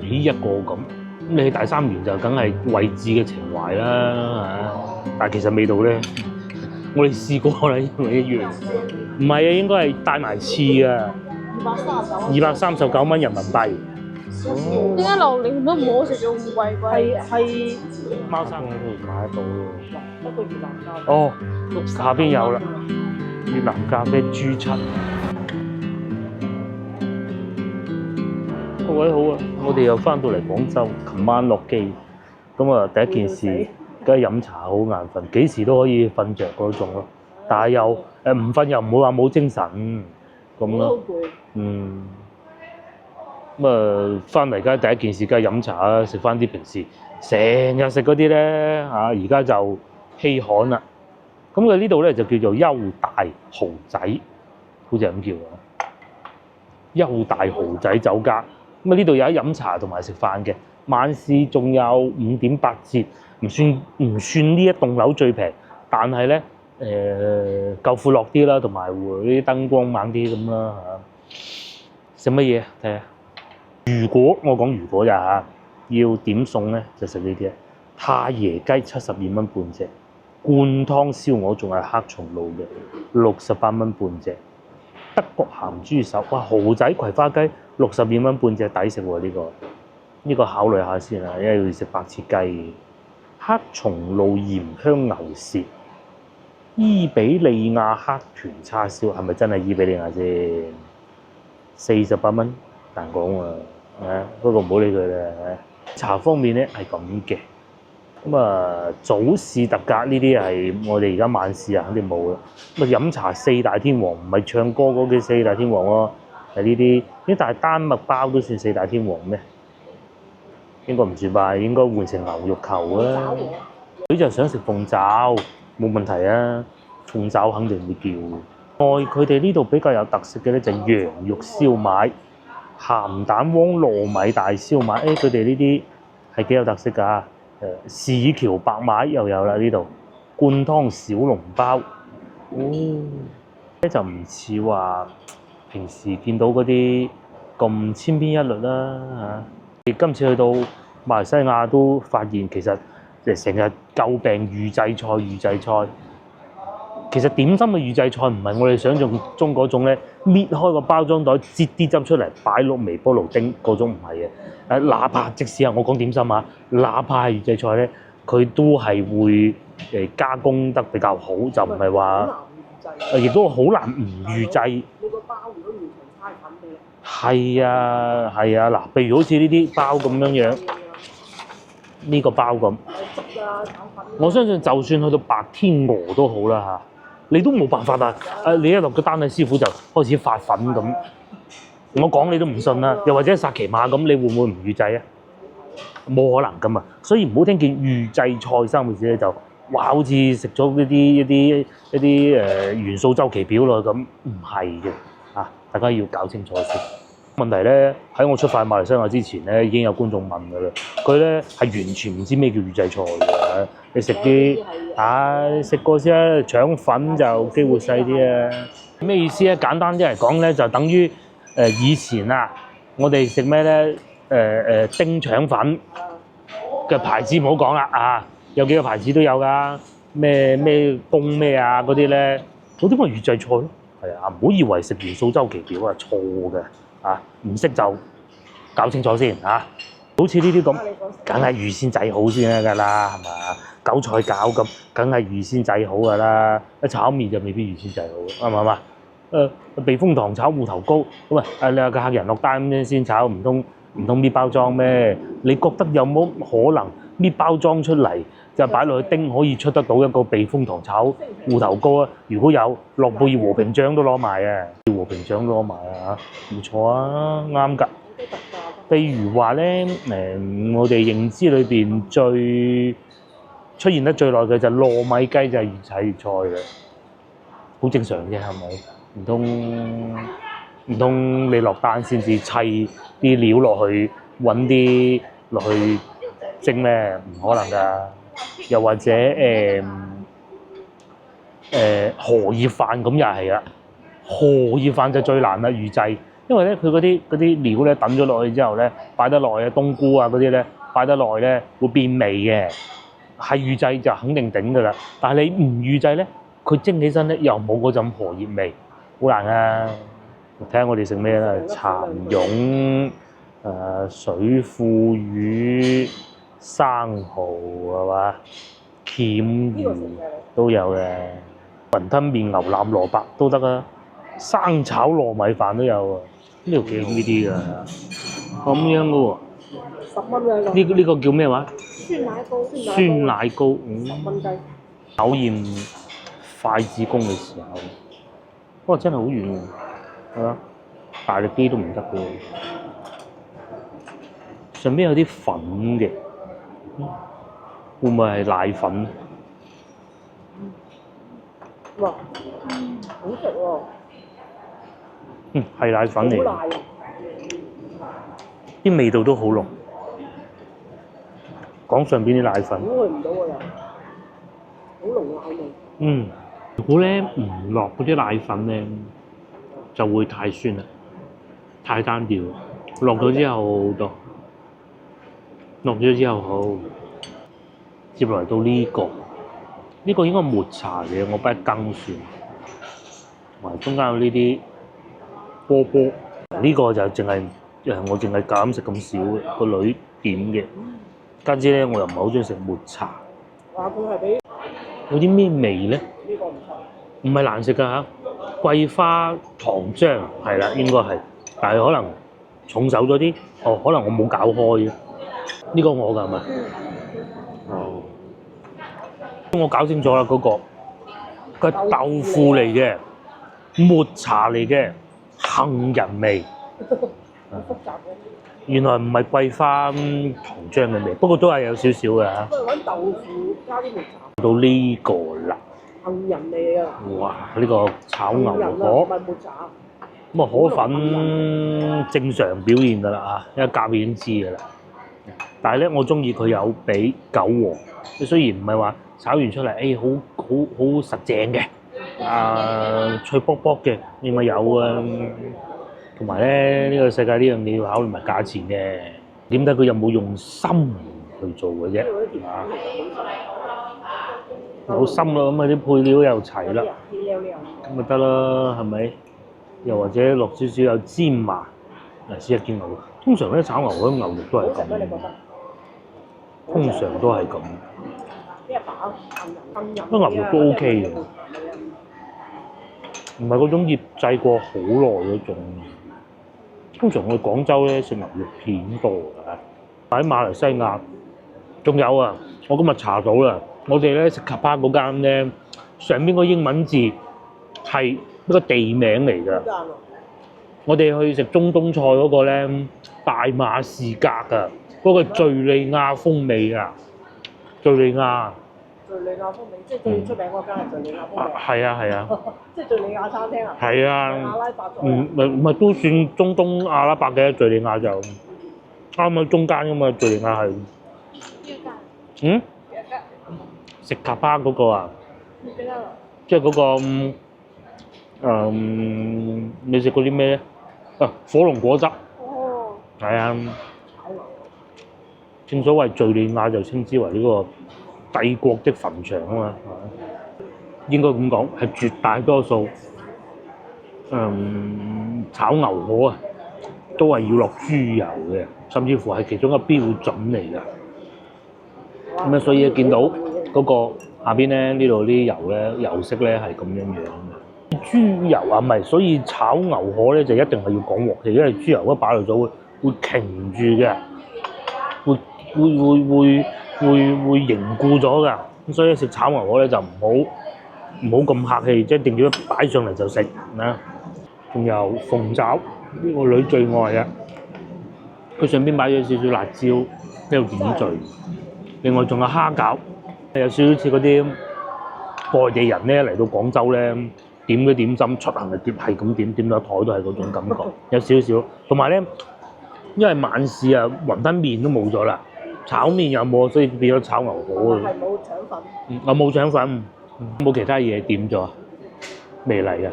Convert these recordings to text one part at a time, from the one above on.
起一個咁。咁你去大三元就梗係位置嘅情懷啦，但係其實味道咧，我哋試過啦，因為一樣。唔係啊，應該係帶埋翅啊。239蚊人民幣。點解榴蓮都唔好食到咁貴？係貓山嗰度買得到咯。一個越南咖啡。哦，下邊有啦，越南咖啡豬七。各位好啊，我哋又翻到嚟廣州，琴晚落機，咁啊第一件事梗係飲茶，好眼瞓，幾時都可以瞓着嗰種咯。但係又唔瞓又唔會話冇精神咁咯。咁啊翻嚟梗係第一件事梗係飲茶啦，食翻啲平時成日食嗰啲咧嚇，而家就稀罕啦。咁佢呢度咧就叫做優大豪仔，好似係咁叫啊。優大豪仔酒家。咁啊呢度有得飲茶同埋食飯嘅，晚市仲有5.8折，唔算呢一棟樓最平，但係咧夠闊落啲啦，同埋會啲燈光猛啲咁啦嚇。食乜嘢？睇下。如果我講如果咋嚇，要點餸咧就食呢啲啊，太爺雞72蚊半隻，灌湯燒鵝仲係黑松露嘅68蚊半隻。德國鹹豬手，哇！蠔仔葵花雞62蚊半隻，抵食喎呢個考慮下先啊，因為要食白切雞。黑松露鹽香牛舌，伊比利亞黑豚叉燒，係咪真係伊比利亞先？48蚊，難講喎，不過唔好理佢啦。茶方面咧係咁嘅。咁啊，早市特價呢啲係我哋而家晚市啊，肯定冇啦。咁啊，飲茶四大天王唔係唱歌嗰幾四大天王喎，係呢啲。但係丹麥包都算四大天王咩？應該唔算吧？應該換成牛肉球啊。佢就想食鳳爪，冇問題啊。鳳爪肯定會叫。佢哋呢度比較有特色嘅咧就係羊肉燒賣、鹹蛋黃糯米大燒賣。佢哋呢啲係幾有特色㗎。市橋白賣又有啦呢度，灌湯小籠包，就唔似話平時見到嗰啲咁千篇一律啦嚇。今次去到馬來西亞都發現其實成日詬病預製菜，其實點心嘅預製菜唔係我哋想象中嗰種咧，搣開個包裝袋，擠啲汁出嚟擺落微波爐叮嗰種唔係嘅。哪怕即使係我講點心啊，哪怕係預製菜咧，佢都係會加工得比較好，就唔係話亦都好難唔預製。你個包如果完全差粉嘅，係啊，嗱，譬如好似呢啲包咁樣，呢個包咁，我相信就算去到白天鵝都好啦嚇，你都冇辦法啊！你一落個單位師傅就開始發粉咁。我講你都唔信啦，又或者薩琪瑪咁，你會唔會唔預製啊？冇可能噶嘛，所以唔好聽見預製菜3個字咧就哇，好似食咗一啲元素週期表咯咁，唔係嘅嚇，大家要搞清楚先。問題咧喺我出發馬來西亞之前咧已經有觀眾問㗎啦，佢咧係完全唔知咩叫預製菜嘅。你食啲食過先啦，腸粉就機會細啲啊。咩意思咧？簡單啲嚟講咧，就等於以前啊，我哋食咩咧？丁腸粉嘅牌子唔好講啦啊，有幾個牌子都有㗎，咩公咩啊嗰啲咧，嗰啲咪預製菜咯。係啊，唔好以為食元素週期表啊，錯嘅啊，唔識就搞清楚先嚇。好似呢啲咁，梗係預先製好先得㗎啦，係嘛？韭菜餃咁，梗係預先製好㗎啦。炒麵就未必預先製好，啱唔啱啊？避風塘炒芋頭糕，咁你話個客人落單咁樣先炒，唔通搣包裝咩？你覺得有冇可能搣包裝出嚟就擺落去叮可以出得到一個避風塘炒芋頭糕啊？如果有，諾貝爾和平獎都攞埋啊！和平獎都攞埋啊嚇，唔錯啊，啱㗎。譬如話咧，我哋認知裏邊最出現得最耐嘅就糯米雞就係預製菜嘅，好正常啫，係咪？唔通你落單先至砌啲料落去，揾啲落去蒸咩？唔可能㗎。又或者荷葉飯咁又係啦，荷葉飯就最難啦，預製。因為咧佢嗰啲料咧等咗落去之後咧，擺得耐啊，冬菇啊嗰啲咧擺得耐咧會變味嘅。係預製就肯定頂㗎啦，但係你唔預製咧，佢蒸起身咧又冇嗰陣荷葉味，好難啊！睇下我哋食咩啦，蠶蛹、水庫魚、生蠔係嘛，鉗魚都有嘅，雲吞麵、牛腩蘿蔔都得啊，生炒糯米飯都有啊，呢度幾呢啲㗎，咁樣嘅喎。10蚊嘅呢個叫咩話？酸奶糕，酸奶糕，10蚊雞。考驗筷子功嘅時候，不過真係好遠喎，係嘛？大力機都唔得嘅喎。上邊有啲粉嘅，會唔會係奶粉？哇，好食喎！係奶粉嚟，好奶啊！啲味道都好濃。講上邊啲奶粉，估佢唔到喎又，好濃奶味。如果咧唔落嗰啲奶粉咧，就會太酸啦，太單調。落咗之後好多，落咗之後好。接落嚟到呢個應該抹茶嘅，我不一羹算。同埋中間有呢啲波波，呢個就淨係我淨係減食咁少嘅，個女點嘅。加之咧，我又唔係好中意食抹茶。話佢係俾有啲咩味咧？呢個唔錯。唔係難食㗎嚇，桂花糖漿係啦，應該係，但係可能重手咗啲。哦，可能我冇搞開。呢個我㗎係咪？哦，我搞清楚啦，嗰個豆腐嚟嘅，抹茶嚟嘅，杏仁味。好複雜嘅。原來唔係桂花糖漿嘅味，不過都係有少少嘅嚇。不過揾豆腐加啲抹茶。到呢個啦，杏仁味啊！哇！呢個炒牛唔河，係抹茶。咁啊河粉正常表現㗎啦嚇，一夾已經知㗎啦。但係咧，我中意佢有俾韭黃，雖然唔係話炒完出嚟，好實淨嘅，脆卜卜嘅，你咪有啊。同埋咧，呢個世界呢樣嘢要考慮埋價錢嘅。點解佢又冇用心去做嘅啫？有心咯，咁啊啲配料又齊啦，咁咪得啦，係咪？又或者落少少有芝麻，嗱試下見牛肉。通常咧炒牛河牛肉都係咁，通常都係咁。不過牛肉都 OK 嘅，唔係嗰種醃製過好耐嗰種。通常我哋廣州咧食牛肉片多㗎，喺馬來西亞仲有啊！我今日查到啦，我哋咧食卡巴嗰間咧，上邊個英文字係一個地名嚟㗎。我哋去食中東菜嗰個咧，大馬士革啊，嗰個敍利亞風味啊，敍利亞。敍利亞風味，即係最出名嗰間係敍利亞風味。係啊係啊。即係敍利亞餐廳啊。係啊。阿拉伯菜。唔係都算中東阿拉伯嘅，敍利亞就啱喺中間㗎嘛，敍利亞係。嗯？食卡巴嗰個啊？唔記得啦。即係嗰個你食過啲咩咧？火龍果汁。哦。係啊。正所謂敍利亞就稱之為呢個帝國的墳場啊嘛，應該咁講係絕大多數炒牛河啊，都係要落豬油嘅，甚至乎係其中一個標準嚟㗎。咁啊，所以見到嗰個下邊咧，呢度啲油咧，油色咧係咁樣樣嘅。豬油啊，唔係，所以炒牛河咧就一定係要講鑊氣，因為豬油一擺落咗會擎住嘅，會凝固咗㗎。咁所以食炒牛河咧就唔好咁客氣，即係一定要一擺上嚟就食啊！仲有鳳爪，呢個女最愛嘅，佢上邊擺咗少少辣椒，呢度點綴。另外仲有蝦餃，有少少似嗰啲外地人咧嚟到廣州咧點嘅點心，出行嘅碟係咁點到台都係嗰種感覺，有少少。同埋咧，因為晚市啊，雲吞麵都冇咗啦，炒麵又冇，所以變咗炒牛河。係冇腸粉。我冇腸粉，冇其他嘢點咗，未嚟嘅。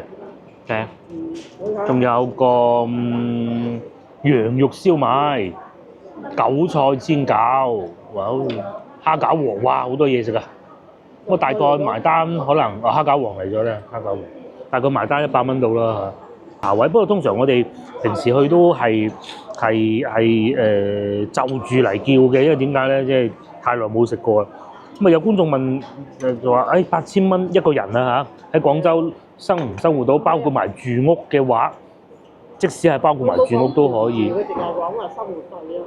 嘅，仲有個羊肉燒賣、韭菜煎餃，哇！蝦餃王，哇！好多嘢食啊！我大概埋單可能蝦餃王嚟咗咧，蝦餃王大概埋單100蚊到啦嚇。茶位不過通常我哋平時去都係就住嚟叫嘅，因為點解咧？即係太耐冇食過啦。咁啊有觀眾問就話：8000蚊一個人啊嚇，喺廣州生唔生活到，包括埋住屋嘅話，即使係包括埋住屋都可以。佢淨係講話生活費咯。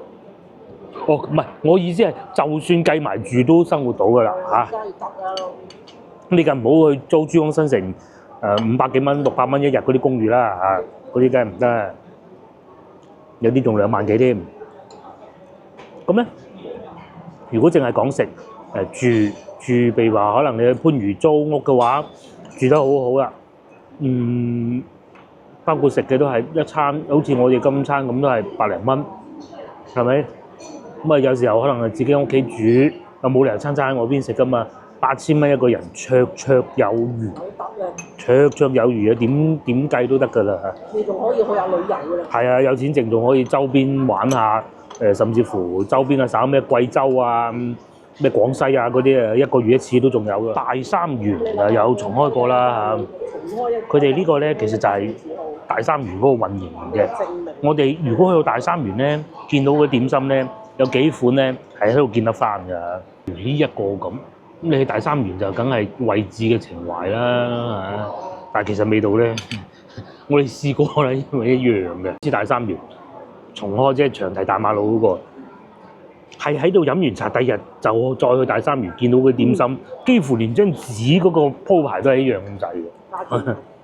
哦，唔係，我意思係就算計埋住都生活到㗎啦嚇。梗係得啦。你梗唔好去租珠江新城500幾蚊、600蚊一日嗰啲公寓啦嚇，嗰啲梗係唔得，有啲仲2萬幾添。咁咧，如果淨係講食住，譬如話可能你去番禺租屋嘅話，住得好好啦。包括食嘅都係一餐，好似我哋今餐咁都係百零蚊，係咪？咁啊有時候可能係自己屋企煮，又冇理由餐喺我邊食噶嘛。8000蚊一個人，綽綽有餘，綽綽有餘啊！點計都得㗎啦嚇。你仲可以去下旅遊㗎啦。係啊，有錢剩仲可以周邊玩下，甚至乎周邊嘅省咩貴州啊、咩廣西啊嗰啲啊，1個月1次都仲有㗎。大三元有重開過啦嚇。佢哋呢個咧其實就係大三元嗰個運營嘅。我哋如果去到大三元咧，見到嘅點心咧，有幾款咧係喺度見得翻㗎。呢一個咁。咁你去大三元就梗係位置嘅情懷啦嚇，但係其實味道咧，我哋試過啦，因為一樣嘅。知大三元重開即係長堤大馬路嗰個，係喺度飲完茶，第二日就再去大三元見到嘅點心，幾乎連張紙嗰個鋪排都係一樣咁滯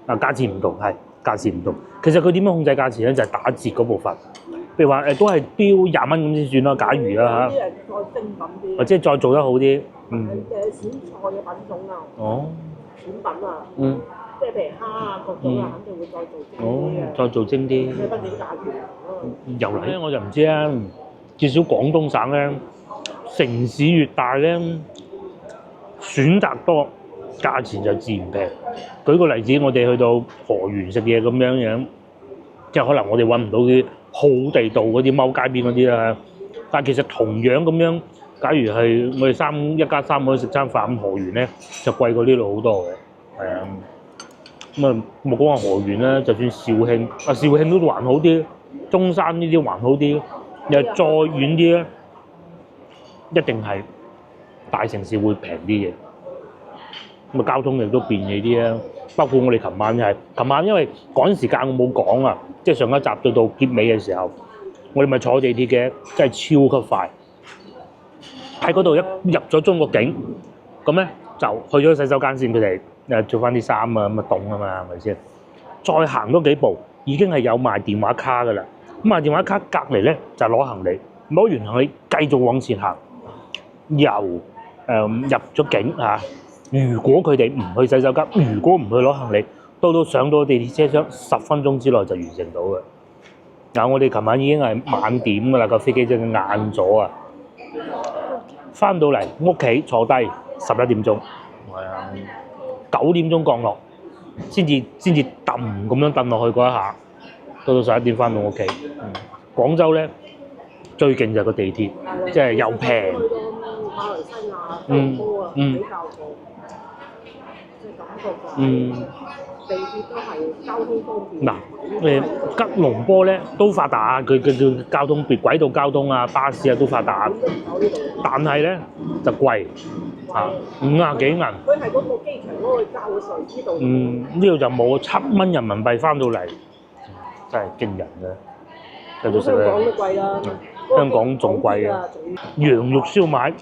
嘅。價錢唔同，係價錢唔同。其實佢點樣控制價錢咧？就係打折嗰部分。譬如話都係標20蚊咁先算啦，假如啦嚇。啲係再精品啲。或者再做得好啲。嘅選菜嘅品種啊。哦。選品啊。即係譬如蝦啊各種啊，肯定會再做精啲嘅。再做精啲。即係畢竟價錢又嚟咧，我就唔知啦。至少廣東省咧，城市越大咧，選擇多，價錢就自然平。舉個例子，我哋去到河源食嘢咁樣，即係可能我哋揾唔到啲好地道嗰啲踎街邊嗰啲啦，但係其實同樣咁樣，假如係我哋一家三口食餐飯，咁河源咧就貴過呢度好多嘅，係啊。咁啊冇講話河源啦，就算肇慶，肇慶都還好啲，中山呢啲還好啲，又再遠啲咧，一定係大城市會平啲嘅。咁啊交通亦都便利啲啦，包括我哋琴晚因為趕時間我冇講啊，即係上一集到結尾嘅時候，我哋咪坐地鐵嘅，真係超級快。喺嗰度一入咗中國境，咁咧就去咗洗手間先，佢哋做翻啲衫啊，咁啊凍啊嘛，係咪先？再行多幾步，已經係有賣電話卡㗎啦。咁賣電話卡隔離咧就攞行李，攞完行李繼續往前行，由入咗境嚇。如果佢哋唔去洗手間，如果唔去攞行李，到上到地鐵車廂10分鐘之內就完成到嘅。嗱，我哋琴晚已經係晚點㗎啦，個飛機真係晏咗啊！翻到嚟屋企坐低11點鐘，係啊，9點鐘降落，先至揼咁樣揼落去嗰一下，到11點翻到屋企。廣州咧最勁就係個地鐵，即係又平。馬來西亞多啊，比較好，即係感覺就地鐵都係交通方便。嗱，吉隆坡咧都發達，佢叫交通軌道交通啊、巴士啊都發達，但係咧就貴嚇，50幾銀。佢係嗰個機場嗰個交稅呢度。呢度就冇7蚊人民幣翻到嚟，真係驚人嘅。繼續食啦。香港都貴啦。香港仲貴啊！羊肉燒賣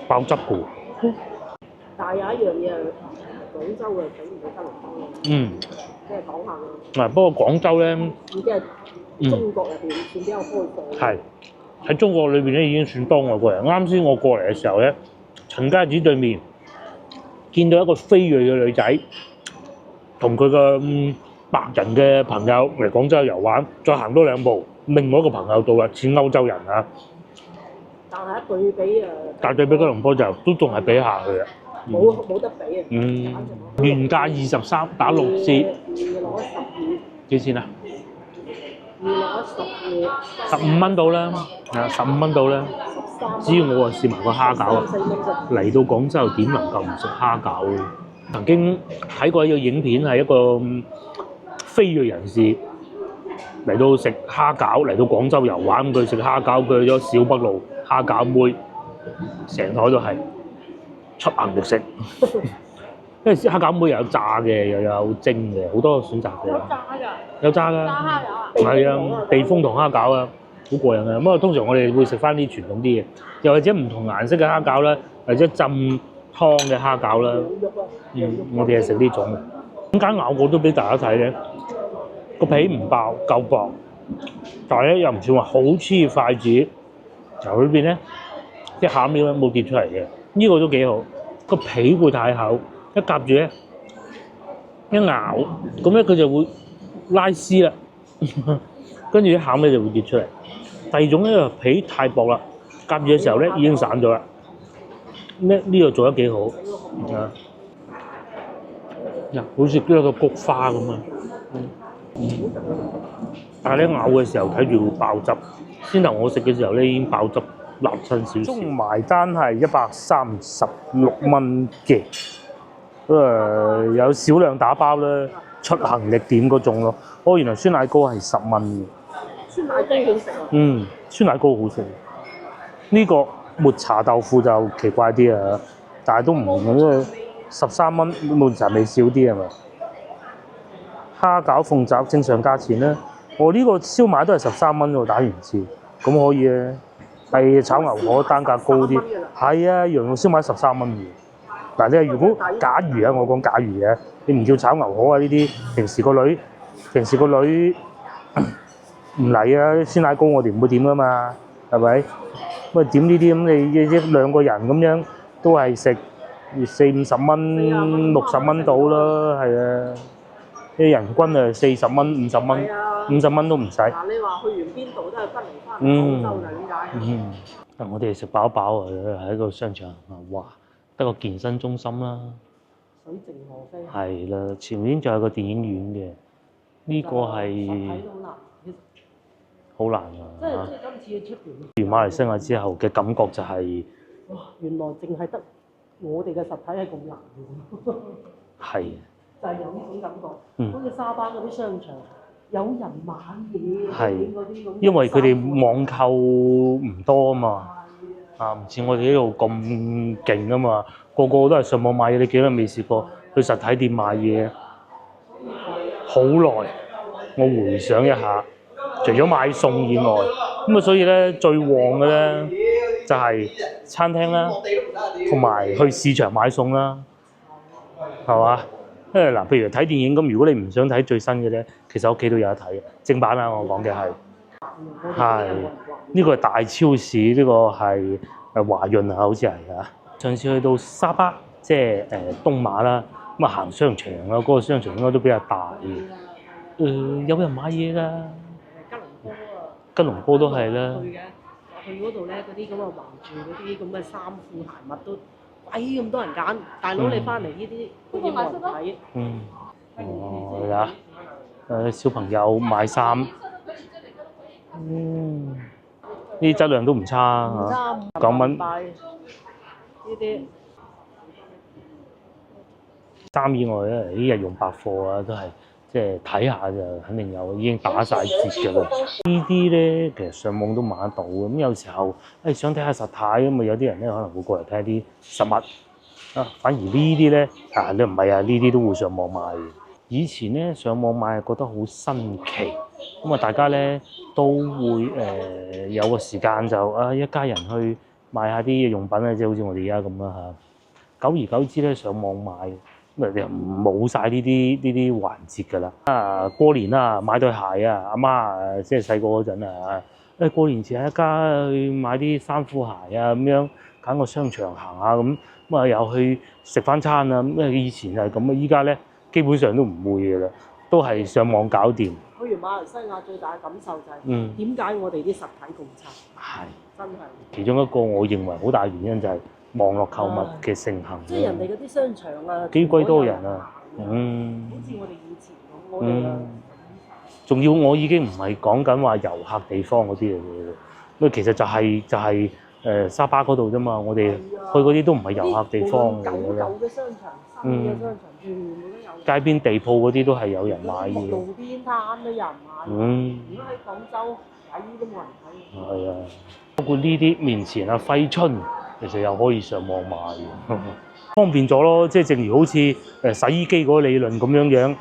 爆汁嘅喎。但係有一樣嘢係廣州嘅比唔到吉隆坡咯。即係講下啦。嗱，不過廣州咧已經係中國入邊算比較開放。係喺中國裏邊咧已經算多外國人。啱先我過嚟嘅時候咧，陳家祠對面見到一個非裔嘅女仔，同佢個白人嘅朋友嚟廣州遊玩，再行多2步。另外一個朋友到啦，似歐洲人啊！但係對比但對比吉隆坡就都仲係比下去啊！冇得比啊！原價23打6折，二攞12，幾錢啊二攞12， ？15蚊到啦，係15蚊到啦。 13。只要我試埋個蝦餃啊， 4蚊啫。嚟到廣州點能夠唔食蝦餃？曾經睇過一個影片，係一個非裔人士嚟到食蝦餃，嚟到廣州遊玩，佢食蝦餃，佢去咗小北路蝦餃妹，成台都係出行肉食。因為蝦餃妹又有炸嘅，又有蒸嘅，好多選擇嘅。有炸㗎。有炸㗎。炸蝦餃啊？係啊，地豐同蝦餃啊，好過癮啊！咁啊，通常我哋會食翻啲傳統啲嘅，又或者唔同顏色嘅蝦餃啦，或者浸湯嘅蝦餃啦。我哋係食呢種嘅。點解咬過都俾大家睇咧？個皮唔爆，夠薄，但係咧又唔算話好黐筷子，由裏邊咧啲餡料咧冇跌出嚟嘅，呢個都幾好。個皮會太厚，一夾住咧一咬，咁咧佢就會拉絲啦，跟住啲餡咧就會跌出嚟。第二種咧個皮太薄啦，夾住嘅時候咧已經散咗啦。呢個做得幾好啊！好似一個菊花咁啊！但係咧咬嘅時候睇住會爆汁。先頭我食嘅時候咧已經爆汁辣親少少。中埋單係136蚊嘅，有少量打包啦，出行力點嗰種咯。哦，原來酸奶糕係10蚊嘅。酸奶糕好食啊！酸奶糕好食。呢個抹茶豆腐就奇怪啲啊，但係都唔同，因為13蚊抹茶味少啲係咪？蝦餃鳳爪正常價錢啦。我呢個燒賣都係13蚊喎，打完折，咁可以啊。係炒牛河單價高啲，係啊，羊肉燒賣13蚊嘅。嗱，你如果假如啊，我講假如嘅，你唔叫炒牛河啊呢啲，平時個女唔嚟啊，酸奶糕我哋唔會點噶嘛，係咪？咁啊點呢啲咁你一兩個人咁樣都係食40-50蚊、60蚊到啦，係啊。啲人均啊40蚊、50蚊，50蚊都唔使。嗱，你話去完邊度都係不離翻廣州㗎，點解？我哋食飽飽啊，喺個商場啊，哇，得個健身中心啦。水靜河飛。係啦，前面仲有個電影院嘅，呢個係好難啊！即係今次出邊。完馬來西亞之後嘅感覺就係，哇！原來淨係得我哋嘅實體係咁難嘅。係。就係有呢種感覺，好似沙巴嗰啲商場有人買嘢嗰啲咁。因為佢哋網購唔多啊嘛，唔似我哋呢度咁勁啊嘛，個個都係上網買嘢。你幾耐未試過去實體店買嘢？好耐，我回想一下，除咗買餸以外，咁啊，所以咧最旺嘅咧就係餐廳啦，同埋去市場買餸啦，係嘛？嗱，譬如睇電影咁，如果你唔想睇最新嘅咧，其實屋企都有得睇嘅。正版啊，我講嘅係呢個係大超市，呢個係華潤啊，好似係啊。上次去到沙巴，即係東馬啦，咁啊行商場啦，嗰個商場應該都比較大嘅。有人買嘢㗎。吉隆坡都係啦。去嗰度咧，嗰啲咁嘅橫住嗰啲咁嘅衫褲鞋襪都鬼咁多人揀，大佬你翻嚟呢啲都冇人睇。係啊，小朋友買衫，呢啲質量都唔差嚇，9蚊。呢啲衫以外咧，啲日用百貨啊，都係即係睇下就肯定有，已經打晒折㗎啦。呢啲咧其實上網都買得到嘅，咁有時候想睇下實體咁啊，有啲人咧可能會過嚟睇下啲實物啊。反而呢啲咧你唔係啊，呢啲都會上網買嘅。以前咧上網買係覺得好新奇，咁啊大家咧都會有個時間就一家人去買下啲用品啊，即係好似我哋而家咁啦嚇。久而久之咧上網買，咁啊冇晒呢啲環節㗎啦。過年啊買對鞋啊，阿媽即係細個嗰陣啊，過年前一家去買啲衫褲鞋啊咁樣，揀個商場行下咁啊又去食翻餐啊咁。以前係咁啊，依家咧基本上都唔會㗎啦。都係上網搞掂。去完馬來西亞最大嘅感受就係點解我哋啲實體咁差？係真係。其中一個我認為好大原因就係網絡購物嘅盛行。即係人哋嗰啲商場啊，幾鬼多人啊！好似我哋以前咁，我哋啊。仲要我已經唔係講緊話遊客地方嗰啲嚟嘅，咁其實就係沙巴嗰度啫嘛。我哋去嗰啲都唔係遊客地方嚟嘅啦。舊嘅商場、新嘅商場，全部都有。街邊地鋪嗰啲都係有人買嘅。路邊攤都有人買。如果喺廣州睇都冇人睇。係啊，包括呢啲面前啊揮春，其實又可以上網買嘅，方便咗咯。即係正如好似洗衣機嗰個理論咁樣。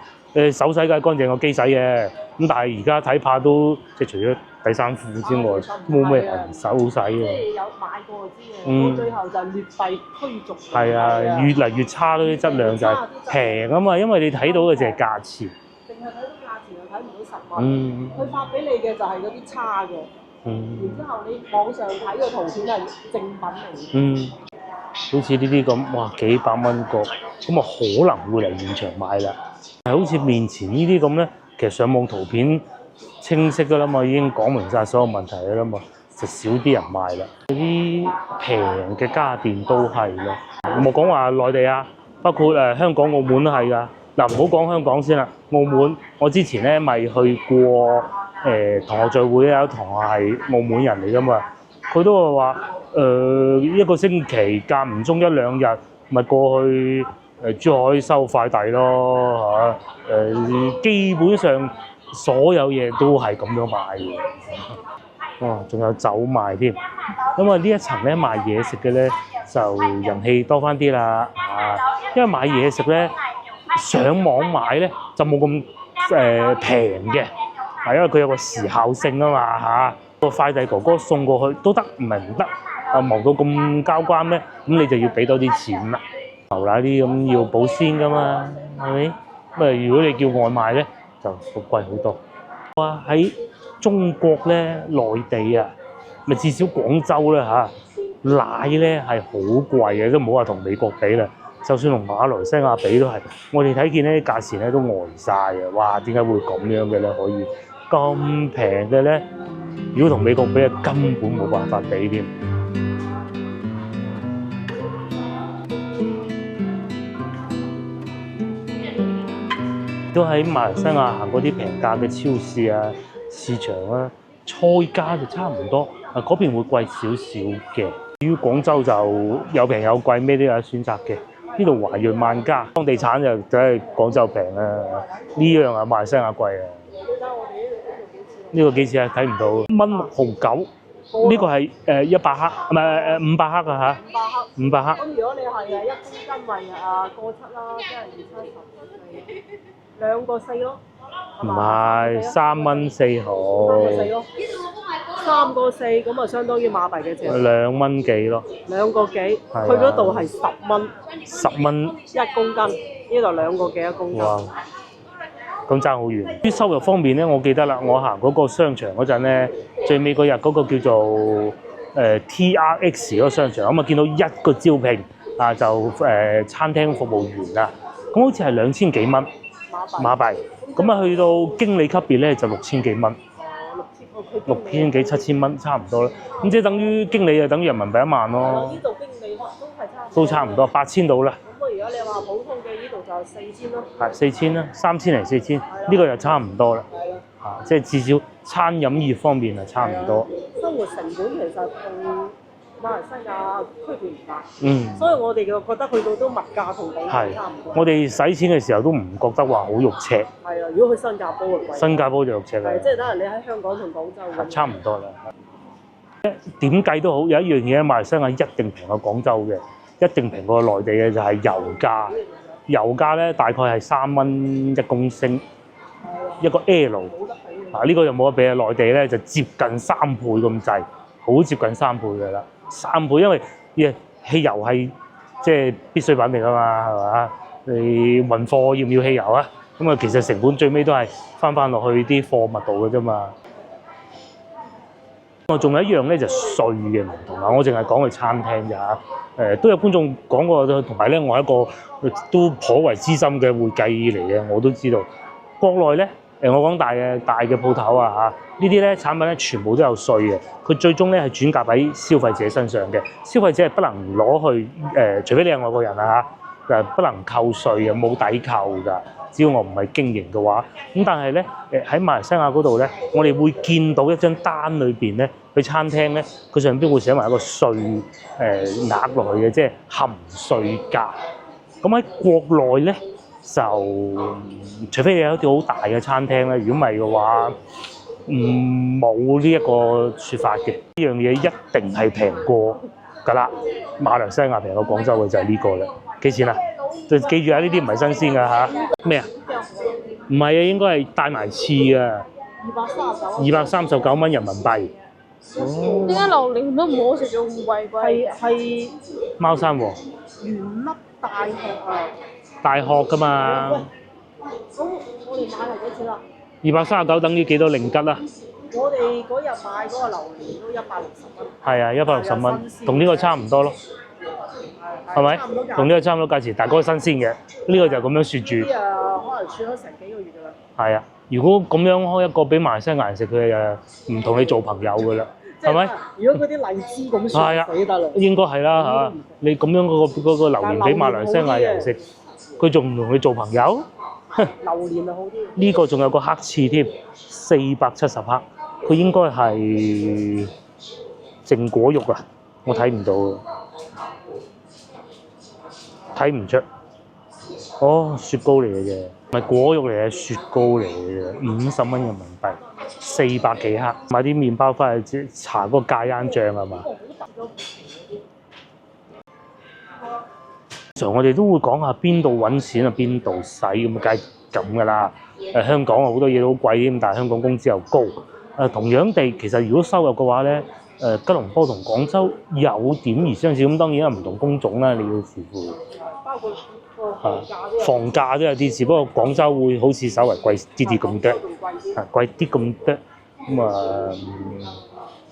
手洗梗係乾淨過機洗嘅，咁但係而家睇怕都即係除咗底衫褲之外，冇咩人手洗嘅。即係有買過就知嘅，到最後就劣幣驅逐。係啊，越嚟越差咯，啲質量就係平啊嘛，因為你睇到嘅就係價錢。淨係睇到價錢又睇唔到實物。佢發俾你嘅就係嗰啲差嘅。然之後你網上睇嘅圖片係正品嚟嘅。好似呢啲咁，哇幾百蚊個，咁啊可能會嚟現場買啦。係好似面前呢啲咁咧，其實上網圖片清晰噶啦嘛，已經講明晒所有問題噶啦嘛，就少啲人買啦。啲平嘅家電都係咯，冇講話內地啊，包括香港、澳門都係噶。嗱，唔好講香港先啦，澳門我之前咧咪去過同學聚會啊，有同學係澳門人嚟噶嘛，佢都話一個星期間唔中一兩日咪過去珠海收快遞咯嚇，基本上所有嘢都係咁樣賣嘅。哇，仲有酒賣添，咁啊呢一層咧賣嘢食嘅咧就人氣多翻啲啦因為買嘢食咧上網買咧就冇咁平嘅，因為佢有個時效性啊嘛嚇，個快遞哥哥送過去都得，唔係唔得。忙到咁交關咩？咁你就要俾多啲錢啦。牛奶啲咁要保鮮噶嘛，係咪？咁如果你叫外賣咧，就貴好多。哇！喺中國咧，內地啊，咪至少廣州咧奶咧係好貴嘅，都唔好話同美國比啦。就算同馬來西亞比都係，我哋睇見咧價錢咧都呆晒嘅。哇！點解會咁樣嘅咧？可以咁平嘅咧？如果同美國比，根本冇辦法比添。都喺馬來西亞行嗰啲平價嘅超市啊、市場啊，菜價就差唔多，嗰邊會貴少少嘅。至於廣州就有平有貴，咩都有得選擇嘅。呢度華潤萬家，當地產就梗係廣州平啦，呢樣啊馬來西亞貴啊。呢個幾錢啊？睇唔到。1.69，呢個係100克，唔係500克啊嚇。500克。咁如果你係1公斤咪過7啦，即係2、7、10、2個4咯。唔係3蚊4毫。3個4咯。3個4咁啊，相當於馬幣幾錢？2蚊幾咯。2個幾？去嗰度係10蚊。10蚊1公斤，呢度2個幾1公斤。哇！咁爭好遠。於收入方面咧，我記得啦，我行嗰個商場嗰陣咧，最尾嗰日嗰個叫做TRX 嗰個商場，咁啊見到一個招聘就餐廳服務員啊，咁好似係2000幾蚊馬幣，咁啊去到經理級別咧就6000幾蚊，6000幾7000蚊差唔多啦。咁即係等於經理就等於人民幣1萬咯。呢度經理都差唔多8000到啦。如果你話普通嘅呢度就4000咯，係4000啦，3000零4000，呢個就差唔多啦。係咯，即係至少餐飲業方面係差唔多。生活成本其實同馬來西亞區別唔大，所以我哋就覺得去到都物價同廣州差唔多。我哋使錢嘅時候都唔覺得話好肉赤。係啊，如果去新加坡就貴。新加坡就肉赤啦。係，即係等於你喺香港同廣州咁。差唔多啦。點計都好，有一樣嘢馬來西亞一定平過廣州嘅。一定平過內地嘅就係油價，油價咧大概係3蚊1公升，一個 L，呢個就冇得比啊！內地咧就接近3倍咁滯，好接近3倍嘅啦，3倍，因為汽油係即係必需品嚟㗎嘛，係嘛？你運貨要唔要汽油啊？咁啊，其實成本最尾都係翻落去啲貨物度嘅啫嘛。我仲有一樣咧就稅嘅唔同啊！我淨係講去餐廳咋都有觀眾講過，同埋咧我係一個都頗為資深嘅會計嚟嘅，我都知道嗰國內咧，我講大嘅鋪頭啊嚇，呢啲咧產品咧全部都有稅嘅，佢最終咧係轉嫁喺消費者身上嘅，消費者係不能攞去除非你係外國人啊嚇，不能扣稅嘅，冇抵扣㗎。只要我唔係經營嘅話，咁但係咧喺馬來西亞嗰度咧，我哋會見到一張單裏邊咧，去餐廳咧，佢上邊會寫埋一個稅額落去嘅，即係含稅價。咁喺國內咧就除非你有一條好大嘅餐廳咧，如果唔係嘅話，冇呢一個説法嘅。呢樣嘢一定係平過㗎啦，馬來西亞平過廣州嘅就係呢個啦。幾錢啊？就記住啊！呢啲唔係新鮮㗎嚇。咩啊？唔係啊，應該係帶埋翅啊。239蚊人民幣。點解榴蓮都唔好食到咁貴？係貓山王。原粒大殼啊！大殼㗎嘛。咁我哋買係幾錢啦？239等於幾多零吉啊？我哋嗰日買嗰個榴蓮都160蚊。係啊，160蚊，同呢個差唔多咯。係咪？同呢個差唔多價錢，但係嗰個新鮮嘅，呢個就咁樣雪住。啲可能雪咗成幾個月㗎啦。係啊，如果咁樣開一個俾馬來西亞人食，佢唔同你做朋友㗎啦，係咪？如果嗰啲荔枝咁雪死得啦。應該係啦嚇，你咁樣嗰個榴蓮俾馬來西亞人食，佢仲唔同你做朋友？榴蓮啊好啲。呢個仲有個黑刺添，470克，佢應該係淨果肉啊，我睇唔到。睇唔出，哦，雪糕嚟嘅啫，唔係果肉嚟嘅，雪糕嚟嘅啫，50蚊人民幣，400幾克，買啲麵包翻去搽嗰個芥蘭醬係嘛？常我哋都會講下邊度揾錢啊，邊度使咁，梗係咁㗎啦。香港好多嘢都好貴添，但係香港工資又高。同樣地，其實如果收入嘅話咧，吉隆坡同廣州有點而相似，咁當然有唔同工種啦，你要視乎。包括房價都有啲，只不過廣州會好似稍為貴啲咁多，貴啲咁多。咁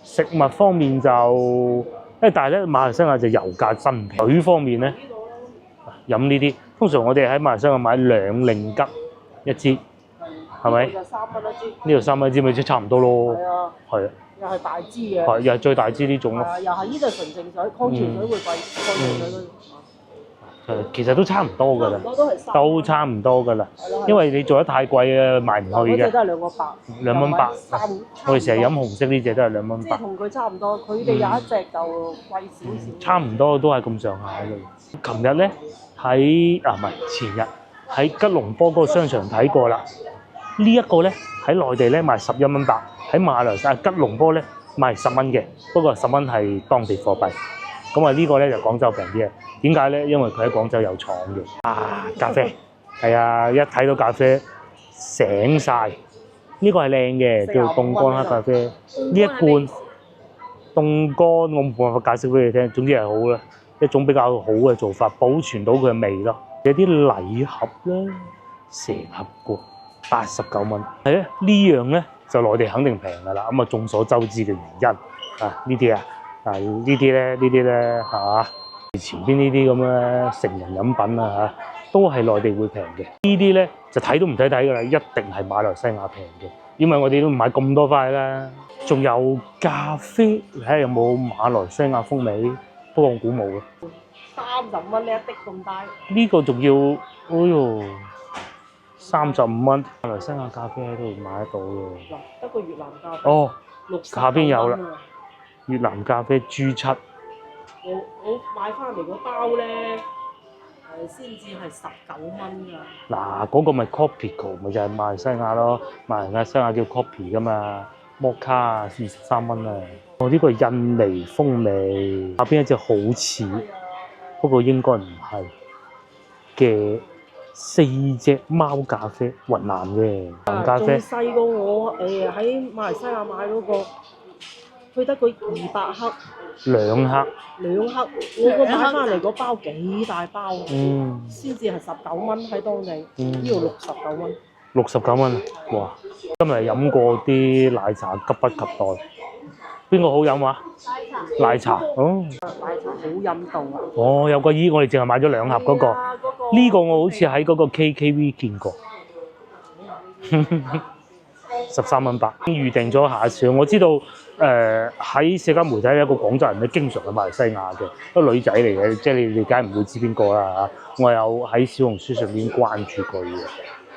食物方面就，但係咧馬來西亞就油價真平。水方面咧，飲呢啲通常我哋喺馬來西亞買2令吉一支，係咪？就3蚊一支。呢度3蚊一支咪即係差唔多咯。係啊。係。又係大支嘅。係，又係最大支呢種咯。又係呢度純淨水，礦泉水會貴，礦泉水嗰其實都差唔多㗎啦，都差唔多㗎啦，因為你做得太貴啊，賣唔去嘅。嗰隻都係2個8。2蚊8。我哋成日飲紅色呢隻都係2蚊8。即係同佢差唔多，佢哋有一隻就貴少少。差唔多都係咁上下嘅。琴日咧喺唔係前日喺吉隆坡嗰個商場睇過啦。呢一個咧喺內地咧賣11蚊8，喺馬來西亞吉隆坡咧賣10蚊嘅，不過10蚊係當地貨幣。咁呢個咧就廣州平啲嘅，點解咧？因為佢喺廣州有廠嘅。咖啡係啊，一睇到咖啡醒晒。呢個係靚嘅，叫凍乾黑咖啡。呢一罐凍乾，我冇辦法解釋俾你聽。總之係好啦，一種比較好嘅做法，保存到佢嘅味咯。有啲禮盒啦，成盒過89蚊。係咧，呢樣咧就內地肯定平㗎啦。咁眾所周知嘅原因呢啲啊。呢啲咧前邊呢啲咁嘅成人飲品啊都係內地會平嘅。呢啲咧就睇都唔睇㗎啦，一定係馬來西亞平嘅，因為我哋都唔買咁多塊啦。仲有咖啡，睇下有冇馬來西亞風味，不過我估冇嘅。30蚊呢一滴咁低。呢個仲要，哎呦，35蚊，馬來西亞咖啡喺度買得到嘅。得個越南咖啡。哦， 60下邊有啦。越南咖啡 G7，我買翻嚟嗰包咧，先至係19蚊㗎。嗱，嗰個咪 Copico，咪就係馬來西亞咯，馬來西亞叫 Copy 㗎嘛，摩卡23蚊啊。我呢個印尼風味，下邊一隻好似，不過應該唔係嘅4隻貓咖啡，雲南嘅咖啡。仲細過我喺馬來西亞買嗰個。佢得佢200克，2克，我個買翻嚟嗰包幾大包，先至係19蚊喺當地，呢度69蚊。69蚊啊！哇！今日飲過啲奶茶，急不及待。邊個好飲話？奶茶，哦。奶茶好飲到啊！哦，有個我哋淨係買咗2盒嗰個。呢個我好似喺嗰個 KKV 見過。13蚊8，預定咗下一次。我知道喺社交媒體有一個廣州人咧，經常去馬來西亞嘅，個女仔嚟嘅，即係你梗係唔會知邊個啦嚇。我有喺小紅書上邊關注佢嘅，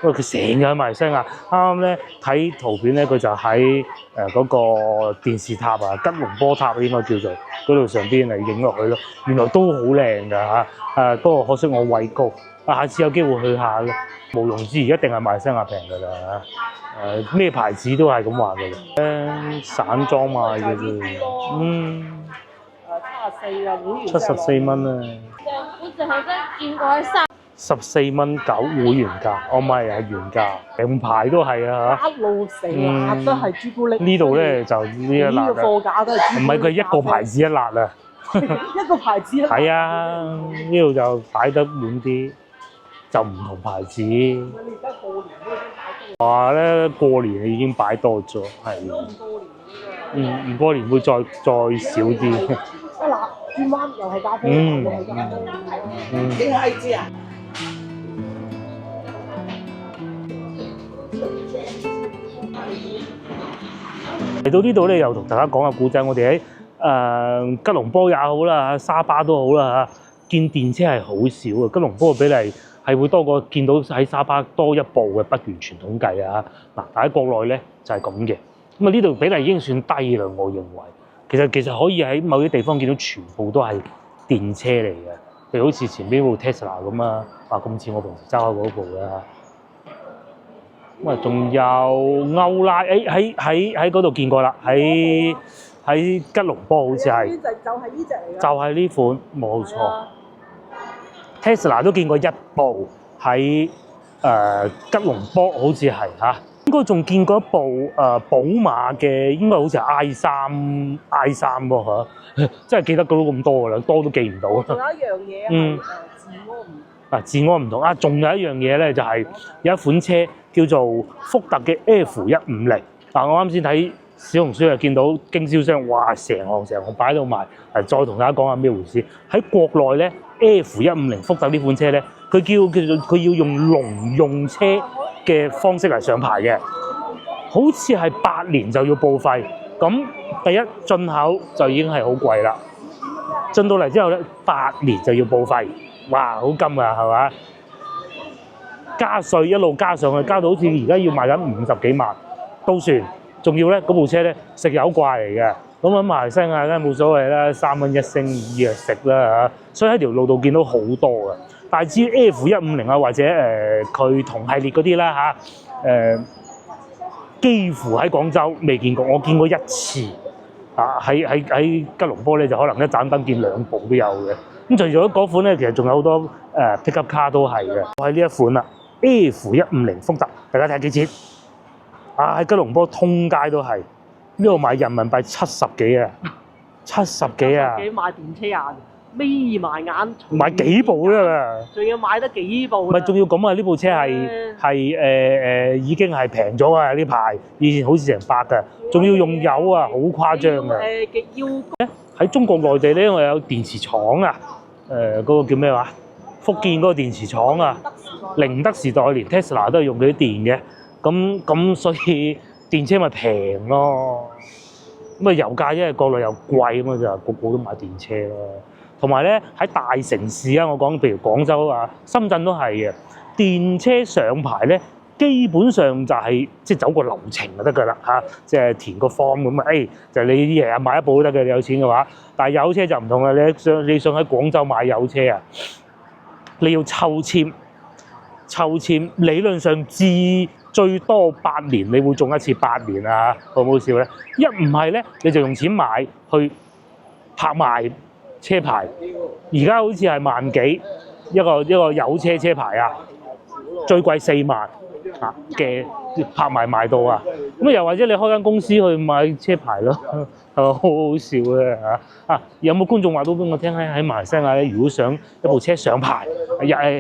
因為佢成日喺馬來西亞。啱啱咧睇圖片咧，佢就喺嗰個電視塔啊，吉隆坡塔應該叫做嗰度上邊嚟影落去咯。原來都好靚㗎嚇。不過可惜我畏高，下次有機會去下啦。毋庸置疑，一定係馬來西亞平㗎啦。咩牌子都係咁話嘅啦。散裝賣嘅啫。74啊，會員74蚊啊。我淨係真見過喺14蚊9會員價，我唔係係原價，成排都係啊嚇。一路成粒都係朱古力。呢度咧就呢一辣啊，呢個貨架都係朱古力。唔係佢一個牌子一辣啊。一個牌子一辣。係啊，呢度就擺得滿啲，就唔同牌子。你而家過年都已經擺多。話咧過年已經擺多咗，係。唔過年會再少啲。一辣轉彎又係咖啡，又係咖啡。你係知啊？嚟到呢度咧，又同大家講下古仔。我哋喺吉隆坡也好啦，沙巴都好啦嚇，見電車係好少嘅。吉隆坡嘅比例係會多過見到喺沙巴多一部嘅，不完全統計啊。嗱，但喺國內咧就係咁嘅。咁啊呢度比例已經算低啦，我認為。其實可以喺某啲地方見到全部都係電車嚟嘅，譬如好似前邊部 Tesla 咁啊，咁似我平時揸開嗰部啦。咁啊，仲有歐拉，喺嗰度見過啦，喺吉隆坡好似係。就係呢隻嚟㗎。就係呢款，冇錯。Tesla 都見過一部喺吉隆坡，好似係嚇。應該仲見過一部寶馬嘅，應該好似係 i3 喎嚇，真係記得到咁多㗎啦，多都記唔到。仲有一樣嘢係治安唔同啊！仲有一樣嘢咧，就係有一款車叫做福特嘅 F150。嗱，我啱先睇小紅書又見到經銷商，哇，成行擺到賣。再同大家講下咩回事？喺國內咧 ，F150福特呢款車咧，佢要用農用車嘅方式嚟上牌嘅，好似係8年就要報廢。咁第一進口就已經係好貴啦，進到嚟之後咧8年就要報廢，哇，好金啊，係嘛？加稅一路加上去，加到好似而家要賣緊50幾萬都算。仲要咧嗰部車咧食油怪嚟嘅，咁喺馬來西亞咧冇所謂啦，3蚊1升2啊食啦嚇，所以喺條路度見到好多嘅。但係至於 F150啊或者佢同系列嗰啲啦嚇，幾乎喺廣州未見過，我見過一次啊，喺吉隆坡咧就可能一盞燈見2部都有嘅。咁除咗嗰款咧，其實仲有好多pickup car 都係嘅。我係呢一款啦 ，F150福特，大家睇下幾錢？喺吉隆坡通街都係，呢度買人民幣70幾啊，70幾啊！幾買電車啊？眯埋眼買幾部啦？仲要買得幾部？唔係，仲要咁啊！呢部車係已經係平咗啊！呢排以前好似成100㗎，仲要用油啊，好誇張啊！喺中國內地咧，我有電池廠啊，嗰個叫咩話？福建嗰個電池廠啊，寧德時代連 Tesla 都係用佢啲電嘅。咁所以電車咪平咯，咁啊油價因為國內又貴咁啊，就個個都買電車咯。同埋咧喺大城市啊，我講譬如廣州啊、深圳都係嘅，電車上牌咧基本上就係即係走個流程就得㗎啦嚇，即係填個 form 咁啊，就你日日買一部都得嘅，你有錢嘅話。但係油車就唔同啦，你想喺廣州買油車啊，你要抽籤，理論上最多8年，你會中一次8年啊，好唔好笑咧？一唔係咧，你就用錢買去拍賣車牌。而家好似係萬幾一個油車車牌啊，最貴4萬嘅拍賣賣到啊！咁又或者你開間公司去買車牌咯，係好好笑嘅嚇。有冇觀眾話到俾我聽咧？喺馬來西亞咧，如果想一部車上牌，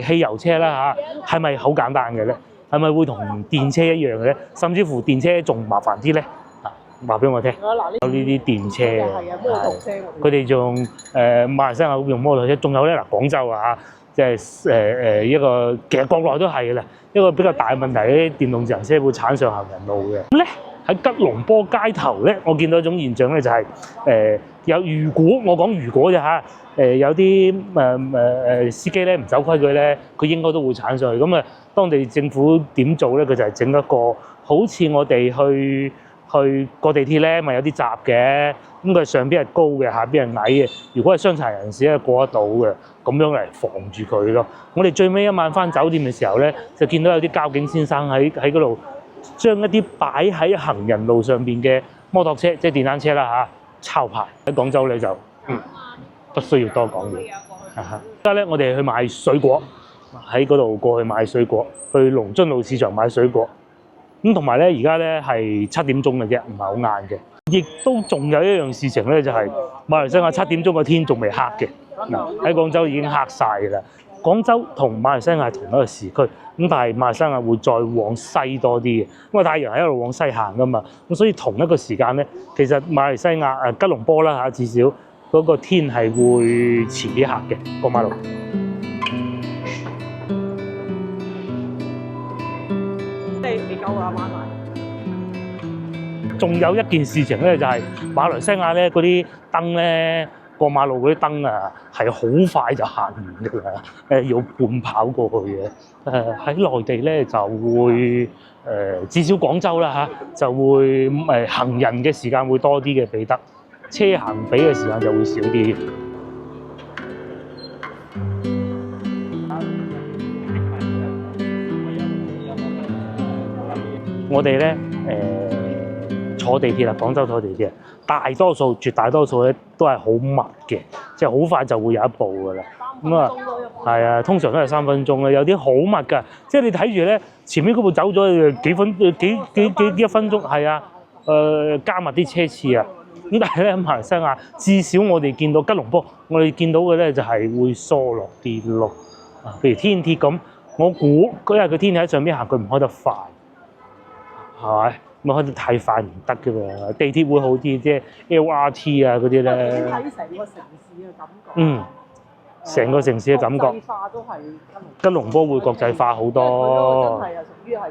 汽油車啦嚇，係咪好簡單嘅咧？係咪會同電車一樣嘅咧？甚至乎電車仲麻煩啲咧？話俾我聽。有呢啲電車嘅，佢哋仲馬來西亞用摩托車，仲有咧廣州啊，即係一個其實國內都係嘅啦，一個比較大嘅問題，啲電動自行車會鏟上行人路嘅。咁咧喺吉隆坡街頭咧，我見到一種現象咧，就係如果我講如果啫嚇，有啲司機咧唔守規矩咧，佢應該都會鏟上去。咁啊，當地政府點做咧？佢就係整一個好似我哋去過地鐵咧，咪有啲閘嘅，咁佢上邊係高嘅，下邊係矮嘅。如果係傷殘人士咧，過得到嘅，咁樣嚟防住佢咯。我哋最尾一晚翻酒店嘅時候咧，就見到有啲交警先生喺嗰度將一啲擺喺行人路上邊嘅摩托車，即係電單車啦嚇，抄牌。喺廣州咧就不需要多講嘢。而家咧，我哋去買水果，喺嗰度過去買水果，去龍津路市場買水果。咁同埋咧，而家咧係7點鐘嘅啫，唔係好晏嘅。亦都仲有一樣事情咧，就係馬來西亞7點鐘個天仲未黑嘅。嗱，喺廣州已經黑晒㗎啦。廣州同馬來西亞同一個時區，咁但係馬來西亞會再往西多啲嘅，因為太陽係一路往西行㗎嘛。咁所以同一個時間咧，其實馬來西亞吉隆坡啦嚇，至少嗰個天係會遲啲黑嘅過馬路。你夠啦，買埋。仲有一件事情咧，就係馬來西亞咧嗰啲燈咧，過馬路嗰啲燈啊，係好快就行完㗎啦，要半跑過去嘅。喺內地咧就會至少廣州啦嚇，就會行人嘅時間會多啲嘅，俾得車行俾嘅時間就會少啲。我哋咧坐地鐵啦，廣州坐地鐵，絕大多數咧都係好密嘅，即係好快就會有一部㗎啦。咁啊，係啊，通常都係3分鐘啦。有啲好密㗎，即係你睇住咧，前面嗰部走咗幾1分鐘，係啊，加密啲車次啊。咁但係咧，馬來西亞至少我哋見到吉隆坡，我哋見到嘅咧就係會疏落啲咯。啊，譬如天鐵咁，我估因為佢天鐵喺上邊行，佢唔開得快。係咪？開得太快唔得㗎嘛？地鐵會好啲，即係 LRT 啊嗰啲咧。睇成個城市嘅感覺。成個城市嘅感覺。國際化都係吉隆坡會國際化好多。真係啊，屬於係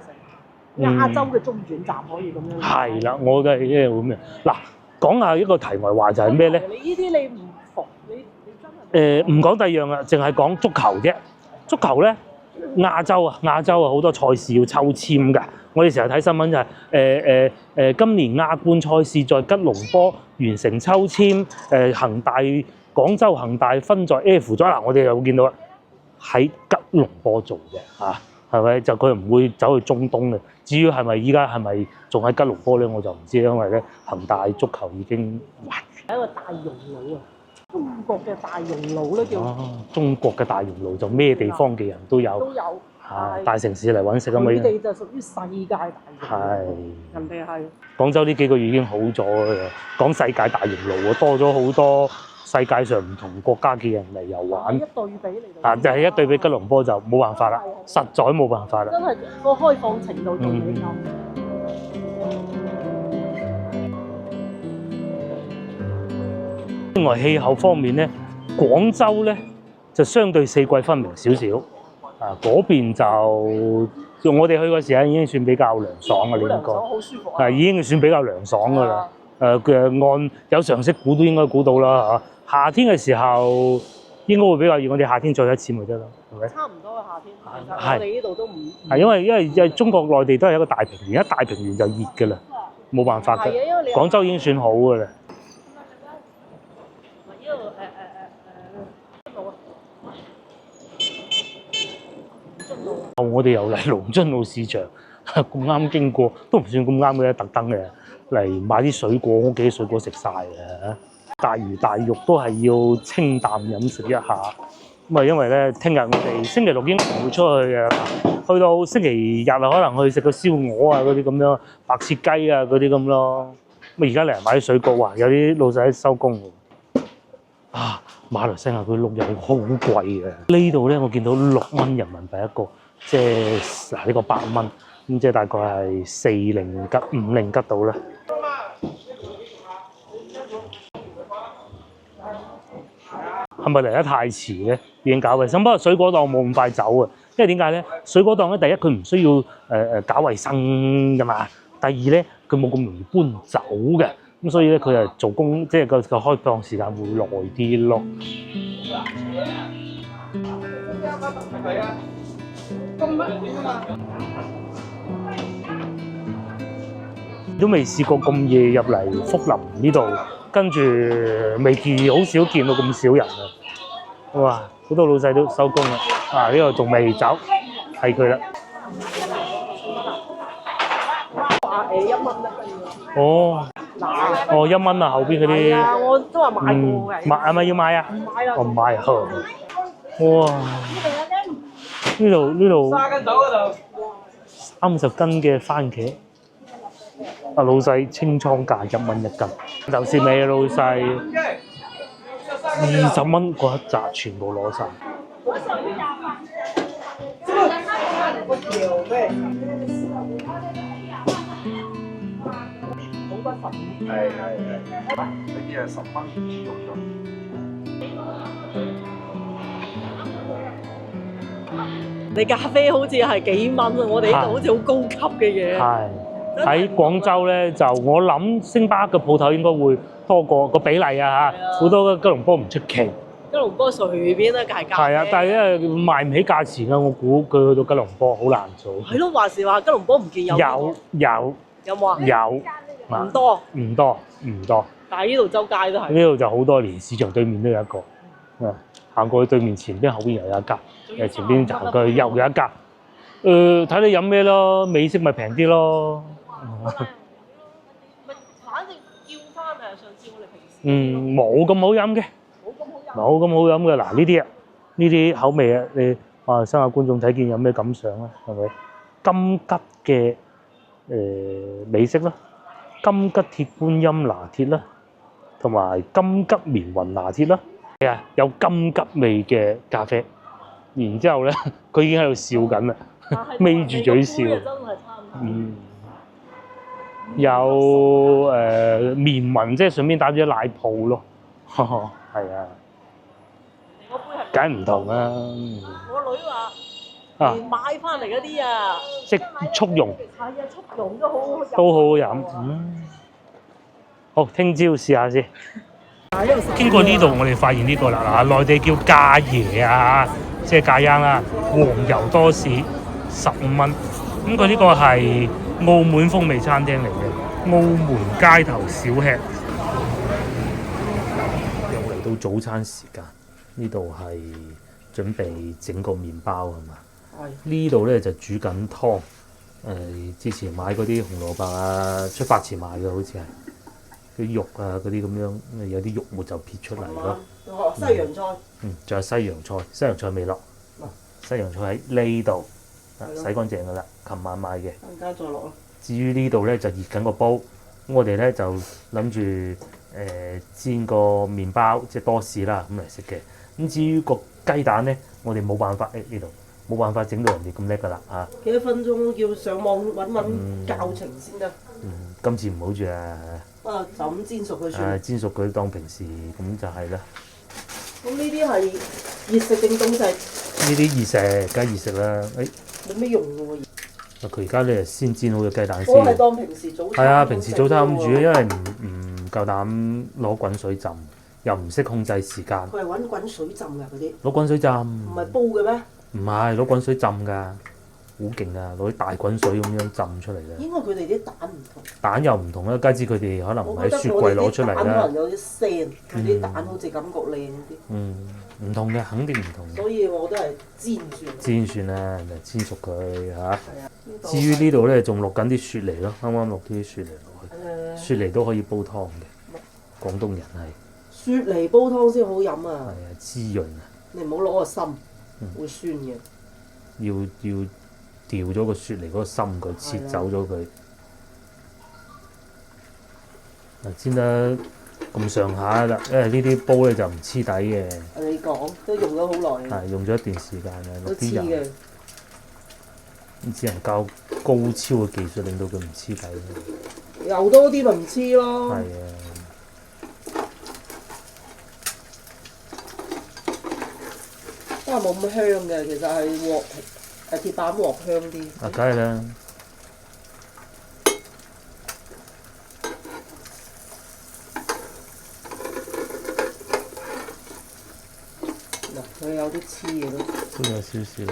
成亞洲嘅中轉站可以咁樣。係啦，我都係呢個咁嘅。嗱，講下一個題外話就係咩咧？你呢啲你唔服，你真係。唔講第二樣啦，淨係講足球啫。足球咧，亞洲啊好多賽事要抽籤㗎。我哋成日睇新聞就係今年亞冠賽事在吉隆坡完成抽籤，廣州恒大分在 F 組嗱，我哋又會見到喺吉隆坡做嘅嚇，係咪？就佢唔會走去中東嘅。至於係咪依家係咪仲喺吉隆坡咧，我就唔知，因為咧恒大足球已經係一個大熔爐啊！中國嘅大熔爐咧叫。中國嘅大熔爐就咩地方嘅人都有。都有。大城市嚟揾食啊嘛。佢哋就屬於世界大熔爐。係。人哋係。廣州呢幾個月已經好咗啦，講世界大熔爐啊，多咗好多世界上唔同國家嘅人嚟遊玩。一對比嚟到。就係一對比吉隆坡就冇辦法啦，實在冇辦法啦。真係個開放程度仲比較。另外氣候方面咧，廣州咧就相對四季分明少少，嗰邊就我哋去嘅時候已經算比較涼爽嘅，你應該。好舒服。已經算比較涼爽㗎啦。按有常識估都應該估到啦嚇。夏天嘅時候應該會比較熱，我哋夏天再一次咪得咯，係咪？差唔多嘅夏天，其實我哋呢度都唔。係因為中國內地都係一個大平原，一大平原就熱㗎啦，冇辦法㗎。廣州已經算好㗎啦。我哋又嚟龍津路市場，咁啱經過都唔算咁啱嘅，特登嘅嚟買啲水果，屋企水果食晒嘅。大魚大肉都係要清淡飲食一下。咁啊，因為咧，聽日我哋星期六應該唔會出去嘅，去到星期日啊，可能去食個燒鵝啊嗰啲咁樣，白切雞啊嗰啲咁咯。咁而家嚟買啲水果啊，有啲老細收工喎。馬來西亞佢鹿油好貴嘅，呢度咧我見到6蚊人民幣一個，即係呢個8蚊，咁即係大概係4吉5零吉到啦。係咪嚟得太遲咧？已經搞衞生，不過水果檔冇咁快走啊，因為點解咧？水果檔咧，第一佢唔需要搞衞生噶嘛，第二咧佢冇咁容易搬走嘅，咁所以咧佢係做工即係個開檔時間會耐啲咯。都未試過咁夜入嚟福林呢度，跟住好少見到咁少人啊！哇，好多老細都收工啦，啊呢度仲未走，係佢啦。話1蚊一斤哦，哦1蚊啊，後邊嗰啲。係啊，我都話買過嘅。買係咪要買啊？唔買啦。我唔買啊！哇！呢度30斤嘅番茄，啊老細清倉價1蚊一斤，就是你啊老細，20蚊嗰一紮全部攞晒。係，呢啲係10蚊肉咗。你咖啡好似係幾蚊啊？我哋呢度好似好高級嘅嘢。係喺廣州咧，就我諗星巴克嘅鋪頭應該會多過個比例啊嚇，好多吉隆坡唔出奇。吉隆坡隨便都係咖啡。係啊，但係因為賣唔起價錢啊，我估佢去到吉隆坡好難做。係咯，話時話吉隆坡唔見有。有冇啊？有，唔多。唔多。但係呢度周街都係。呢度就好多，連市場對面都有一個。行過去對面前邊後邊又有一間，前邊行過去又有一間。睇你飲咩咯，美式咪平啲咯。反正叫翻上次我哋平時。冇咁好飲嘅。冇咁好飲嘅。嗱呢啲口味啊，你馬來西亞觀眾睇見有咩感想啊？係咪？金桔嘅美式啦，金桔鐵觀音拿鐵啦，同埋金桔棉雲拿鐵啦。係啊，有金桔味嘅咖啡。然之後咧，佢已經喺度笑緊啦，眯住嘴笑。有棉雲，即係順便打咗啲奶泡咯。係啊。梗係唔同啦。我女話買翻嚟嗰啲啊，即速溶。係啊，速溶都好好飲。都好好飲。好，聽朝試下先。經過呢度，我哋發現呢個啦，內地叫咖椰啊，即係咖央啦，黃油多士15蚊。咁佢呢個係澳門風味餐廳嚟嘅，澳門街頭小吃。又嚟到早餐時間。呢度係準備整個麵包係嘛？呢度咧就煮緊湯。之前買嗰啲紅蘿蔔啊，出發前買嘅好似係啲肉啊嗰啲咁樣，有啲肉末就撇出嚟咯。西洋菜。仲有西洋菜，西洋菜未落。西洋菜喺呢度，洗乾淨㗎啦，琴晚買嘅。陣間再落咯。至於呢度咧就熱緊個煲，咁我哋咧就諗住煎個麵包，即係多士啦咁嚟食嘅。咁至於個雞蛋咧，我哋冇辦法呢度冇辦法整到人哋咁叻㗎啦嚇。幾多分鐘要上網揾教程先得。今次唔好住啊！就咁煎熟佢算。煎熟佢當平時咁就係啦。咁呢啲係熱食定凍食？呢啲熱食，梗係熱食啦。冇咩用㗎喎。佢而家咧先煎好隻雞蛋先。我係當平時早餐。係啊，平時早餐咁煮，因為唔夠膽攞滾水浸。又唔識控制時間。佢係揾滾水浸㗎嗰啲。攞滾水浸。唔係煲嘅咩？唔係攞滾水浸㗎，好勁啊！攞啲大滾水咁樣浸出嚟嘅。應該佢哋啲蛋唔同。蛋又唔同啦，加之佢哋可能唔喺雪櫃攞出嚟啦。可能有啲腥，佢啲蛋好似感覺靚啲。唔同嘅，肯定唔同。所以我都係煎算。煎算啦，咪煎熟佢嚇。至於呢度咧，仲落緊啲雪梨咯，啱啱落啲雪梨落去。雪梨都可以煲湯嘅，廣東人係。雪梨煲湯先好飲啊！係啊，滋潤啊！你唔好攞個心，會酸嘅。要掉咗個雪梨嗰個心佢，切走咗佢。煎得咁上下啦，因為呢啲煲咧就唔黐底嘅。你講都用咗好耐。係用咗一段時間嘅，落啲油。只能靠高超嘅技術令到佢唔黐底。油多啲咪唔黐咯。係啊。為冇咁香嘅，其實係鑊鐵板鑊香啲。啊，梗係啦。佢有啲黐嘅都有少少。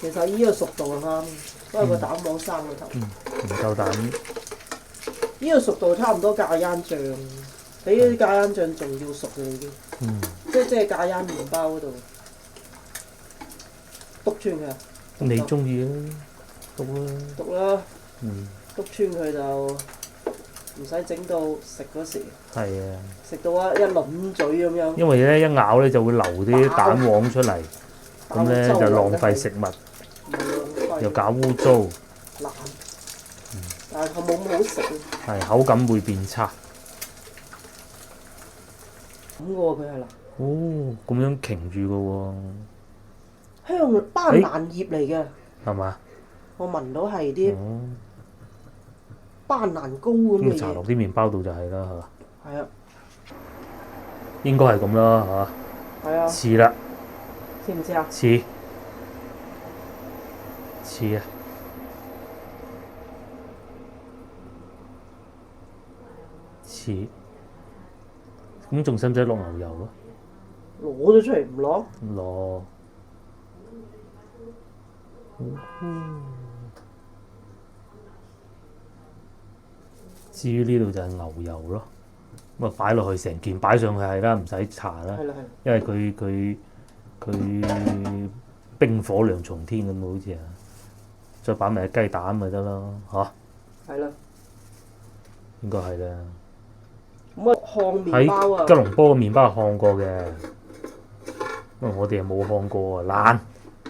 其實依個熟度係啱，因為個蛋黃生個頭。唔夠蛋。依個熟度差唔多咖椰醬，比啲咖椰醬仲要熟嘅已經。即係咖椰麵包嗰度篤穿佢。你中意啦，篤啦。篤啦。篤穿佢就唔使整到食嗰時。係啊。食到一輪嘴咁樣。因為咧一咬咧就會流啲蛋黃出嚟，咁咧就浪費食物，又搞污糟。爛。但係佢冇咁好食。係口感會變差。咁嘅喎佢係啦。哦，咁樣擎住嘅喎。香班蘭葉嚟嘅。係嘛？我聞到係啲班蘭糕咁嘅嘢。搽落啲麵包度就係啦，係嘛？係啊。應該係咁啦，嚇。係啊。似啦。似唔似啊？似啊！似。咁仲使唔使落牛油啊？攞咗出嚟唔攞？攞。至於呢度就係牛油咯，咁啊擺落去成件擺上去係啦，唔使搽啦，因為佢冰火兩重天咁好似啊，再擺埋雞蛋咪得咯，嚇。係啦。應該係啦。咁啊，烘麵包啊！喺吉隆坡嘅麵包係烘過嘅，因為我哋又冇烘過啊，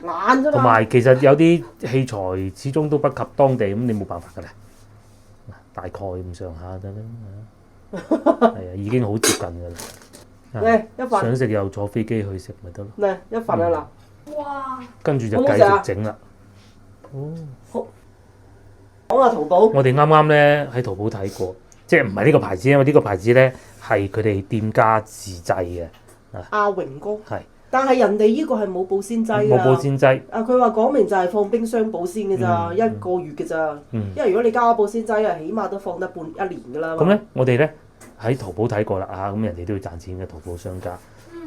懶啫嘛。同埋其實有啲器材始終都不及當地，咁你冇辦法㗎啦。大概咁上下得啦，係啊，已經好接近㗎啦。嚟一份。想食又坐飛機去食咪得咯。嚟一份啊嗱。哇！跟住就繼續整啦。哦。講下淘寶。我哋啱啱咧喺淘寶睇過，即係唔係呢個牌子，因為呢個牌子咧係佢哋店家自製嘅。阿榮哥。係。但係人哋呢個係冇保鮮劑㗎。冇保鮮劑。佢話講明就係放冰箱保鮮嘅咋，一個月嘅咋。因為如果你加保鮮劑啊，起碼都放得一年㗎啦。咁咧，我哋咧喺淘寶睇過啦嚇，咁人哋都要賺錢嘅淘寶商家。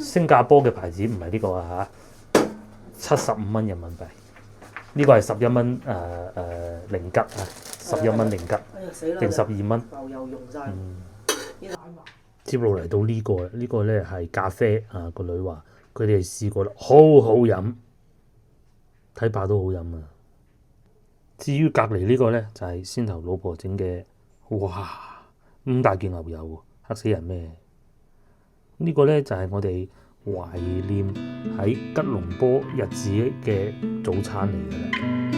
新加坡嘅牌子唔係呢個啊嚇，75蚊人民幣。呢個係11蚊零吉啊，11蚊零吉，定12蚊。牛油溶晒。接落嚟到呢個啦，呢個咧係咖啡啊，個女話。佢哋試過啦，好好飲，睇怕都好飲啊！至於隔離呢個咧，就係先頭老婆整嘅，哇咁大件牛油喎，嚇死人咩？呢個咧就係我哋懷念喺吉隆坡日子嘅早餐嚟㗎啦。